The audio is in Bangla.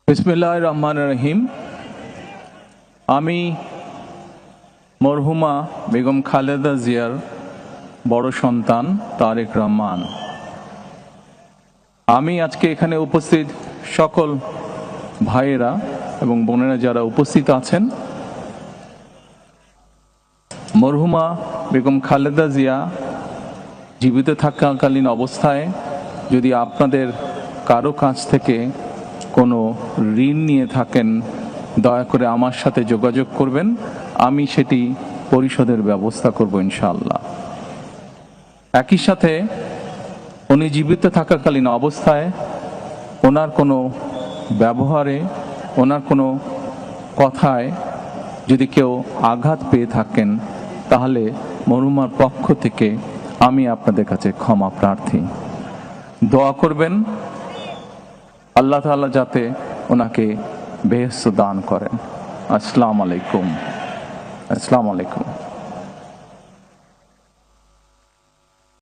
বিসমিল্লাহির রহমানির রহিম। আমি মরহুমা বেগম খালেদা জিয়ার বড় সন্তান তারেক রহমান। আমি আজকে এখানে উপস্থিত সকল ভাইয়েরা এবং বোনেরা যারা উপস্থিত আছেন, মরহুমা বেগম খালেদা জিয়া জীবিত থাকাকালীন অবস্থায় যদি আপনাদের কারো কাছ থেকে কোনো ঋণ নিয়ে থাকেন, দয়া করে আমার সাথে যোগাযোগ করবেন, আমি সেটি পরিশোধের ব্যবস্থা করব ইনশাআল্লাহ। একই সাথে উনি জীবিত থাকাকালীন অবস্থায় ওনার কোনো ব্যবহারে, ওনার কোনো কথায় যদি কেউ আঘাত পেয়ে থাকেন, তাহলে মরহুমার পক্ষ থেকে আমি আপনাদের কাছে ক্ষমা প্রার্থী। দোয়া করবেন আল্লাহ তাআলা যাতে ওনাকে বেহেশত দান করেন। আসসালামু আলাইকুম।